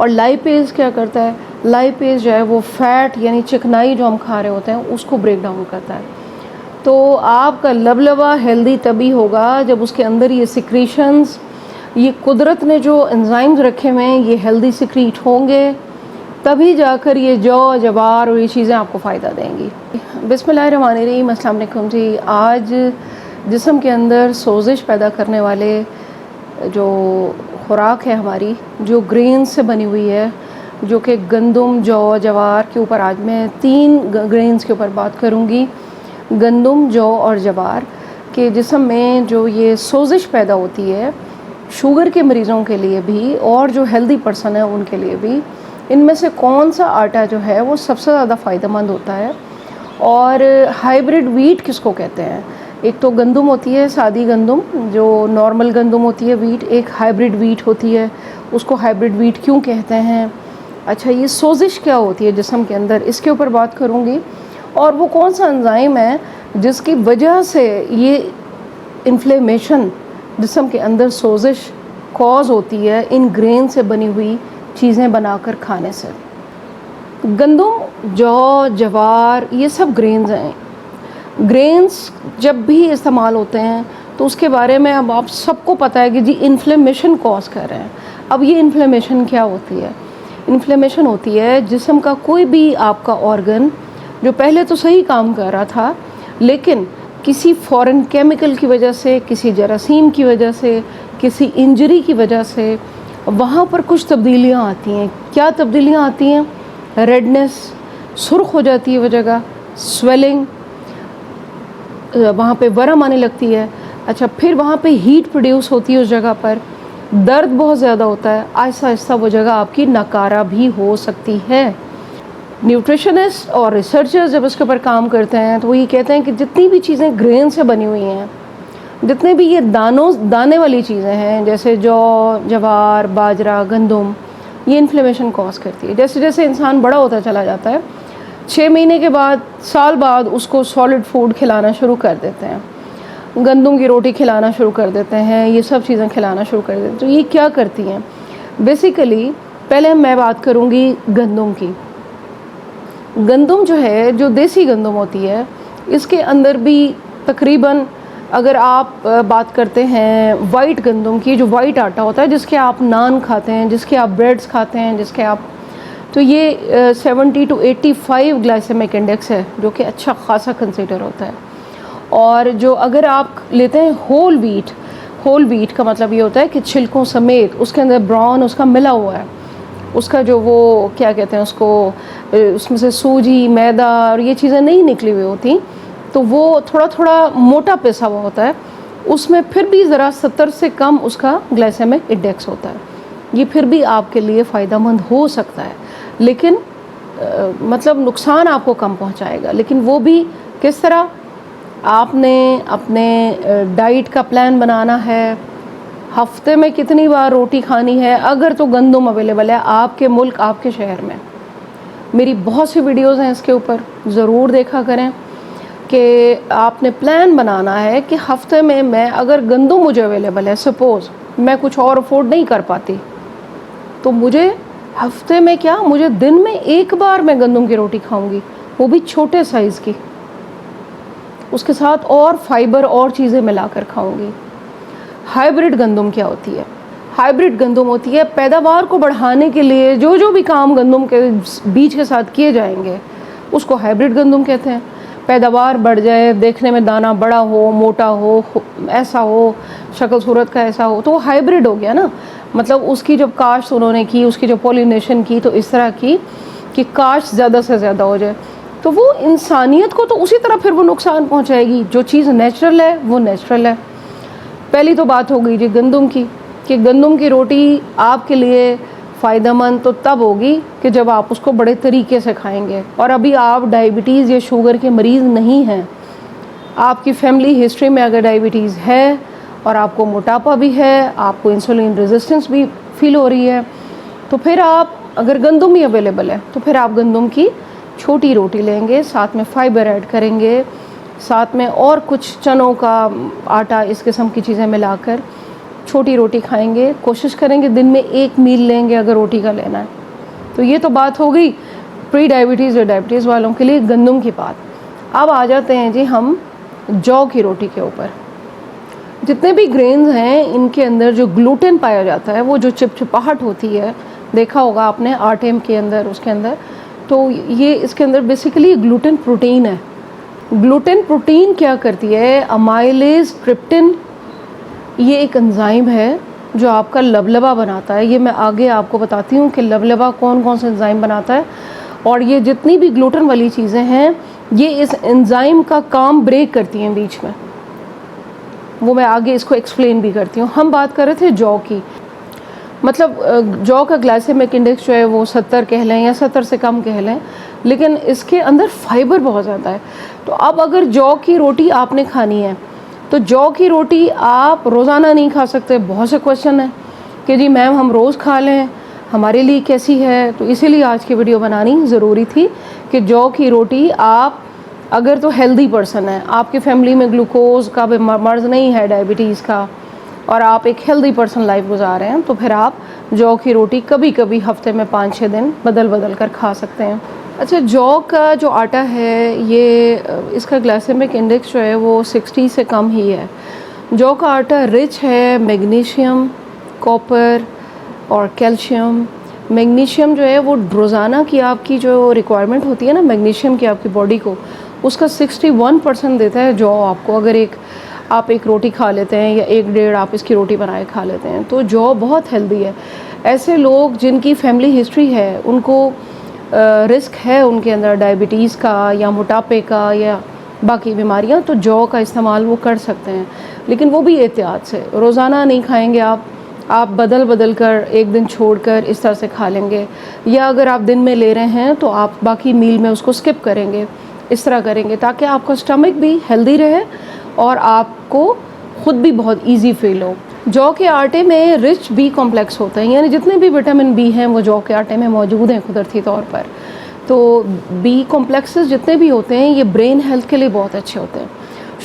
और लाइपेज क्या करता है, लाइपेज जो है वो फैट यानी चिकनाई जो हम खा रहे होते हैं उसको ब्रेक डाउन करता है। तो आपका लबलबा हेल्दी तभी होगा जब उसके अंदर ये सिक्रीशंस, ये कुदरत ने जो एंजाइम्स रखे हुए हैं ये हेल्दी सिक्रीट होंगे, तभी जाकर ये जौ जवार और ये चीज़ें आपको फ़ायदा देंगी। बिस्मिल्लाहिर्रहमानिर्रहीम, अस्सलाम वालेकुम जी। आज जिस्म के अंदर सोजिश पैदा करने वाले जो खुराक है हमारी, जो ग्रेन्स से बनी हुई है, जो कि गंदम, जौ, जवार के ऊपर आज मैं 3 ग्रेन्स के ऊपर बात करूँगी। गंदम, जौ और जवार के जिस्म में जो ये सोजिश पैदा होती है, शुगर के मरीज़ों के लिए भी और जो हेल्दी पर्सन है उनके लिए भी, इनमें से कौन सा आटा जो है वो सबसे ज़्यादा फ़ायदेमंद होता है। और हाइब्रिड वीट किसको कहते हैं? एक तो गंदम होती है, सादी गंदम जो नॉर्मल गंदम होती है वीट, एक हाइब्रिड वीट होती है, उसको हाइब्रिड वीट क्यों कहते हैं। अच्छा, ये सोजिश क्या होती है जिस्म के अंदर, इसके ऊपर बात करूँगी। और वो कौन सा एंजाइम है जिसकी वजह से ये इन्फ्लेमेशन जिस्म के अंदर सोजिश कॉज होती है इन ग्रेन से बनी हुई चीज़ें बनाकर खाने से। गंदम, जौ, जवार ये सब ग्रेन्स हैं। ग्रेन्स जब भी इस्तेमाल होते हैं तो उसके बारे में अब आप सबको पता है कि जी इन्फ्लेमेशन कॉज कर रहे हैं। अब ये इन्फ्लेमेशन क्या होती है? इन्फ्लेमेशन होती है जिस्म का कोई भी आपका ऑर्गन जो पहले तो सही काम कर रहा था, लेकिन किसी फॉरेन केमिकल की वजह से, किसी जरासीम की वजह से, किसी इंजरी की वजह से वहाँ पर कुछ तब्दीलियाँ आती हैं। क्या तब्दीलियाँ आती हैं? रेडनेस, सुर्ख हो जाती है वो जगह, स्वेलिंग, वहाँ पे वरम आने लगती है। अच्छा, फिर वहाँ पे हीट प्रोड्यूस होती है उस जगह पर, दर्द बहुत ज़्यादा होता है, आहिस्ता आहिस्ता वो जगह आपकी नकारा भी हो सकती है। न्यूट्रिशनिस्ट और रिसर्चर्स जब इसके ऊपर काम करते हैं तो वो ये कहते हैं कि जितनी भी चीज़ें ग्रेन से बनी हुई हैं, जितने भी ये दाने वाली चीज़ें हैं जैसे जौ, जवार, बाजरा, गंदम, ये इन्फ्लेमेशन कॉज करती है। जैसे जैसे इंसान बड़ा होता चला जाता है, 6 महीने के बाद, साल बाद उसको सॉलिड फूड खिलाना शुरू कर देते हैं, गंदम की रोटी खिलाना शुरू कर देते हैं, ये सब चीज़ें खिलाना शुरू कर देते हैं। तो ये क्या करती हैं? बेसिकली पहले मैं बात करूँगी गंदम की। गंदम जो है, जो देसी गंदम होती है, इसके अंदर भी तकरीबन, अगर आप बात करते हैं वाइट गंदम की, जो वाइट आटा होता है जिसके आप नान खाते हैं, जिसके आप ब्रेड्स खाते हैं, जिसके आप, तो ये 70 to 85 ग्लाइसेमिक इंडेक्स है, जो कि अच्छा खासा कंसीडर होता है। और जो अगर आप लेते हैं होल वीट का मतलब ये होता है कि छिलकों समेत उसके अंदर ब्राउन उसका मिला हुआ है, उसका जो वो क्या कहते हैं उसको, उसमें से सूजी, मैदा और ये चीज़ें नहीं निकली हुई होती, तो वो थोड़ा थोड़ा मोटा पिसा हुआ होता है, उसमें फिर भी ज़रा 70 से कम उसका ग्लाइसेमिक इंडेक्स होता है। ये फिर भी आपके लिए फ़ायदेमंद हो सकता है, लेकिन मतलब नुकसान आपको कम पहुंचाएगा। लेकिन वो भी किस तरह? आपने अपने डाइट का प्लान बनाना है, हफ्ते में कितनी बार रोटी खानी है, अगर तो गंदम अवेलेबल है आपके मुल्क, आपके शहर में। मेरी बहुत सी वीडियोज़ हैं इसके ऊपर, ज़रूर देखा करें कि आपने प्लान बनाना है कि हफ्ते में मैं, अगर गंदम मुझे अवेलेबल है, सपोज़ मैं कुछ और अफोर्ड नहीं कर पाती, तो मुझे हफ्ते में क्या, मुझे दिन में एक बार मैं गंदम की रोटी खाऊंगी, वो भी छोटे साइज़ की, उसके साथ और फाइबर और चीज़ें मिलाकर खाऊंगी। हाइब्रिड गंदम क्या होती है? हाइब्रिड गंदम होती है पैदावार को बढ़ाने के लिए जो जो भी काम गंदम के बीज के साथ किए जाएंगे उसको हाइब्रिड गंदम कहते हैं। पैदावार बढ़ जाए, देखने में दाना बड़ा हो, मोटा हो, ऐसा हो, शक्ल सूरत का ऐसा हो, तो वो हाइब्रिड हो गया ना। मतलब उसकी जब काश्त उन्होंने की, उसकी जो पॉलिनेशन की, तो इस तरह की कि काश्त ज़्यादा से ज़्यादा हो जाए, तो वो इंसानियत को तो उसी तरह फिर वो नुकसान पहुँचाएगी। जो चीज़ नेचुरल है वो नेचुरल है। पहली तो बात हो गई जी गंदम की, कि गंदम की रोटी आपके लिए फ़ायदेमंद तो तब होगी कि जब आप उसको बड़े तरीके से खाएंगे। और अभी आप डायबिटीज़ या शुगर के मरीज़ नहीं हैं, आपकी फैमिली हिस्ट्री में अगर डायबिटीज़ है और आपको मोटापा भी है, आपको इंसुलिन रेजिस्टेंस भी फील हो रही है, तो फिर आप, अगर गंदम ही अवेलेबल है, तो फिर आप गंदम की छोटी रोटी लेंगे, साथ में फाइबर ऐड करेंगे, साथ में और कुछ चनों का आटा, इस किस्म की चीज़ें मिलाकर छोटी रोटी खाएंगे, कोशिश करेंगे दिन में 1 मील लेंगे अगर रोटी का लेना है। तो ये तो बात हो गई प्री डायबिटीज़ या डायबिटीज़ वालों के लिए गंदम की बात। अब आ जाते हैं जी हम जौ की रोटी के ऊपर। जितने भी ग्रेन्स हैं इनके अंदर जो ग्लूटेन पाया जाता है, वो जो चिपचिपाहट होती है, देखा होगा आपने आटे के अंदर, उसके अंदर, तो ये इसके अंदर बेसिकली ग्लूटेन प्रोटीन है। ग्लूटेन प्रोटीन क्या करती है, अमाइलेज ट्रिप्टिन, ये एक एंजाइम है जो आपका लबलबा बनाता है। ये मैं आगे आपको बताती हूँ कि लबलबा कौन कौन से एंजाइम बनाता है, और ये जितनी भी ग्लूटेन वाली चीज़ें हैं ये इस एंजाइम का काम ब्रेक करती हैं बीच में, वो मैं आगे इसको एक्सप्लेन भी करती हूँ। हम बात कर रहे थे जौ की, मतलब जौ का ग्लाइसेमिक इंडेक्स जो है वो 70 कह लें या 70 से कम कह लें, लेकिन इसके अंदर फाइबर बहुत ज़्यादा है। तो अब अगर जौ की रोटी आपने खानी है तो जौ की रोटी आप रोज़ाना नहीं खा सकते। बहुत से क्वेश्चन है कि जी मैम हम रोज़ खा लें, हमारे लिए कैसी है, तो इसीलिए आज की वीडियो बनानी ज़रूरी थी कि जौ की रोटी आप अगर तो हेल्दी पर्सन है, आपकी फैमिली में ग्लूकोज का भी मर्ज नहीं है, डायबिटीज़ का, और आप एक हेल्दी पर्सन लाइफ गुजार रहे हैं, तो फिर आप जौ की रोटी कभी कभी हफ्ते में 5-6 दिन बदल बदल कर खा सकते हैं। अच्छा, जौ का जो आटा है ये इसका ग्लाइसेमिक इंडेक्स जो है वो 60 से कम ही है। जौ का आटा रिच है मैग्नीशियम, कॉपर और कैल्शियम। मैग्नीशियम जो है वो रोज़ाना की आपकी जो रिक्वायरमेंट होती है ना मैग्नीशियम की आपकी बॉडी को, उसका 61% देता है जौ आपको। अगर आप एक रोटी खा लेते हैं या 1-1.5 आप इसकी रोटी बनाए खा लेते हैं, तो जौ बहुत हेल्दी है। ऐसे लोग जिनकी फैमिली हिस्ट्री है, उनको रिस्क है उनके अंदर डायबिटीज़ का या मोटापे का या बाकी बीमारियां, तो जौ का इस्तेमाल वो कर सकते हैं, लेकिन वो भी एहतियात से। रोज़ाना नहीं खाएंगे आप बदल बदल कर एक दिन छोड़कर इस तरह से खा लेंगे, या अगर आप दिन में ले रहे हैं तो आप बाकी मील में उसको स्किप करेंगे, इस तरह करेंगे ताकि आपका स्टमक भी हेल्दी रहे और आपको ख़ुद भी बहुत इजी फील हो। जौ के आटे में रिच बी कॉम्प्लेक्स होते हैं, यानी जितने भी विटामिन बी हैं वो जौ के आटे में मौजूद हैं कुदरती तौर पर। तो बी कॉम्प्लेक्सेस जितने भी होते हैं ये ब्रेन हेल्थ के लिए बहुत अच्छे होते हैं।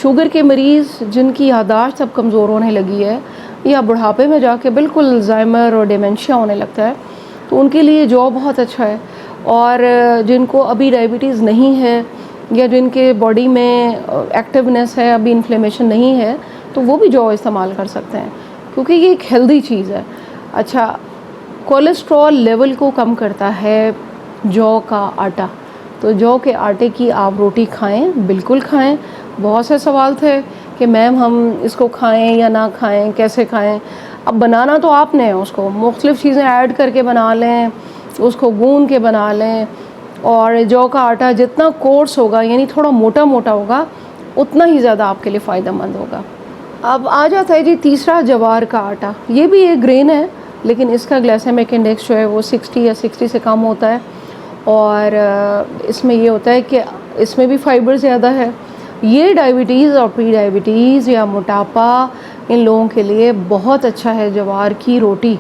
शुगर के मरीज़ जिनकी याददाश्त अब कमज़ोर होने लगी है या बुढ़ापे में जाके बिल्कुल अल्जाइमर और डिमेंशिया होने लगता है, तो उनके लिए जौ बहुत अच्छा है। और जिनको अभी डायबिटीज़ नहीं है या जिनके बॉडी में एक्टिवनेस है, अभी इन्फ्लेमेशन नहीं है, तो वो भी जौ इस्तेमाल कर सकते हैं क्योंकि ये एक हेल्दी चीज़ है। अच्छा, कोलेस्ट्रॉल लेवल को कम करता है जौ का आटा, तो जौ के आटे की आप रोटी खाएं, बिल्कुल खाएं। बहुत से सवाल थे कि मैम हम इसको खाएं या ना खाएं, कैसे खाएं। अब बनाना तो आपने है, उसको मुख्तलिफ़ चीज़ें ऐड करके बना लें, उसको गूंद के बना लें, और जौ का आटा जितना कोर्स होगा यानी थोड़ा मोटा मोटा होगा उतना ही ज़्यादा आपके लिए फ़ायदेमंद होगा। अब आ जाता है जी तीसरा, जवार का आटा। ये भी एक ग्रेन है लेकिन इसका ग्लाइसेमिक इंडेक्स जो है वो 60 या 60 से कम होता है, और इसमें ये होता है कि इसमें भी फाइबर ज़्यादा है। ये डायबिटीज़ और प्री डायबिटीज़ या मोटापा इन लोगों के लिए बहुत अच्छा है जवार की रोटी,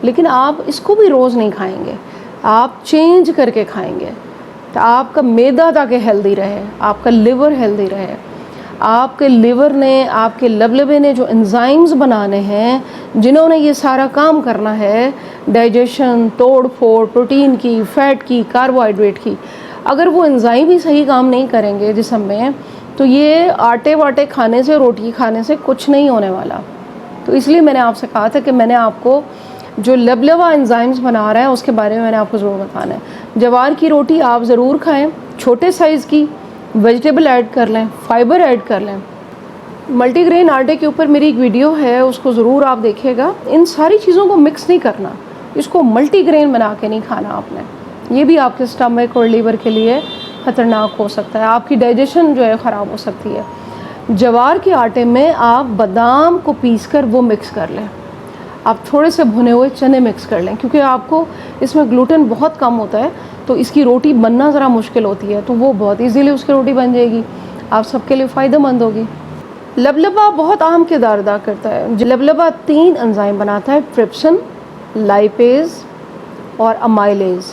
लेकिन आप इसको भी रोज़ नहीं खाएंगे, आप चेंज करके खाएंगे तो आपका मैदा ताकि हेल्दी रहे, आपका लिवर हेल्दी रहे। आपके लिवर ने, आपके लबलबे ने जो एंजाइम्स बनाने हैं, जिन्होंने ये सारा काम करना है, डाइजेशन, तोड़ फोड़, प्रोटीन की, फ़ैट की, कार्बोहाइड्रेट की, अगर वो एंजाइम ही सही काम नहीं करेंगे जिस्म में, तो ये आटे वाटे खाने से, रोटी खाने से कुछ नहीं होने वाला। तो इसलिए मैंने आपसे कहा था कि मैंने आपको जो लबलबा एंजाइम्स बना रहा है उसके बारे में मैंने आपको ज़रूर बताना है। जवार की रोटी आप ज़रूर खाएं, छोटे साइज़ की, वेजिटेबल ऐड कर लें, फाइबर ऐड कर लें। मल्टीग्रेन आटे के ऊपर मेरी एक वीडियो है, उसको ज़रूर आप देखिएगा। इन सारी चीज़ों को मिक्स नहीं करना, इसको मल्टीग्रेन बना के नहीं खाना आपने, ये भी आपके स्टमक और लीवर के लिए ख़तरनाक हो सकता है, आपकी डाइजेशन जो है ख़राब हो सकती है। जवार के आटे में आप बादाम को पीस कर वो मिक्स कर लें, आप थोड़े से भुने हुए चने मिक्स कर लें, क्योंकि आपको इसमें ग्लूटेन बहुत कम होता है तो इसकी रोटी बनना ज़रा मुश्किल होती है, तो वो बहुत इजीली उसकी रोटी बन जाएगी, आप सबके लिए फ़ायदेमंद होगी। लबलबा बहुत अहम किरदार अदा करता है। लबलबा 3 एंजाइम बनाता है, ट्रिप्सिन, लाइपेज और अमाइलेज।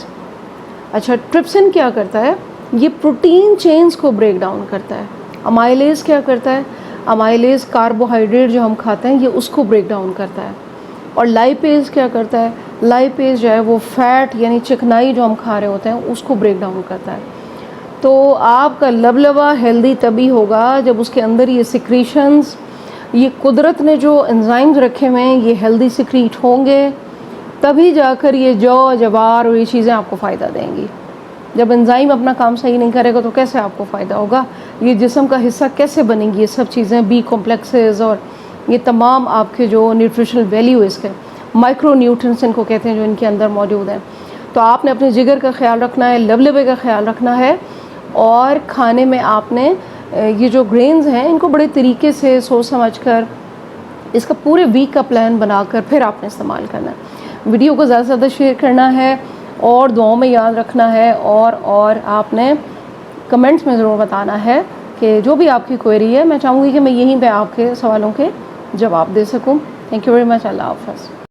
अच्छा, ट्रिप्सिन क्या करता है, ये प्रोटीन चेन्स को ब्रेक डाउन करता है। अमाइलेज क्या करता है, अमाइलेज कार्बोहाइड्रेट जो हम खाते हैं ये उसको ब्रेक डाउन करता है। और लाइपेज क्या करता है, लाइपेज जो है वो फैट यानी चिकनाई जो हम खा रहे होते हैं उसको ब्रेक डाउन करता है। तो आपका लबलबा हेल्दी तभी होगा जब उसके अंदर ये सिक्रीशंस, ये कुदरत ने जो एंजाइम्स रखे हुए हैं ये हेल्दी सिक्रीट होंगे, तभी जाकर ये जौ जवार और ये चीज़ें आपको फ़ायदा देंगी। जब एंजाइम अपना काम सही नहीं करेगा तो कैसे आपको फ़ायदा होगा, ये जिस्म का हिस्सा कैसे बनेंगी ये सब चीज़ें, बी कॉम्प्लेक्सेस और ये तमाम आपके जो न्यूट्रिशनल वैल्यू इसके माइक्रो न्यूट्रिएंट्स इनको कहते हैं जो इनके अंदर मौजूद हैं। तो आपने अपने जिगर का ख्याल रखना है, लबलबे का ख्याल रखना है, और खाने में आपने ये जो ग्रेन्स हैं इनको बड़े तरीके से सोच समझ कर इसका पूरे वीक का प्लान बनाकर फिर आपने इस्तेमाल करना है। वीडियो को ज़्यादा से ज़्यादा शेयर करना है और दुआओं में याद रखना है, और आपने कमेंट्स में ज़रूर बताना है कि जो भी आपकी क्वेरी है, मैं चाहूँगी कि मैं यहीं पे आपके सवालों के जवाब दे सकूँ। Thank you very much. अल्लाह हाफ़िज़।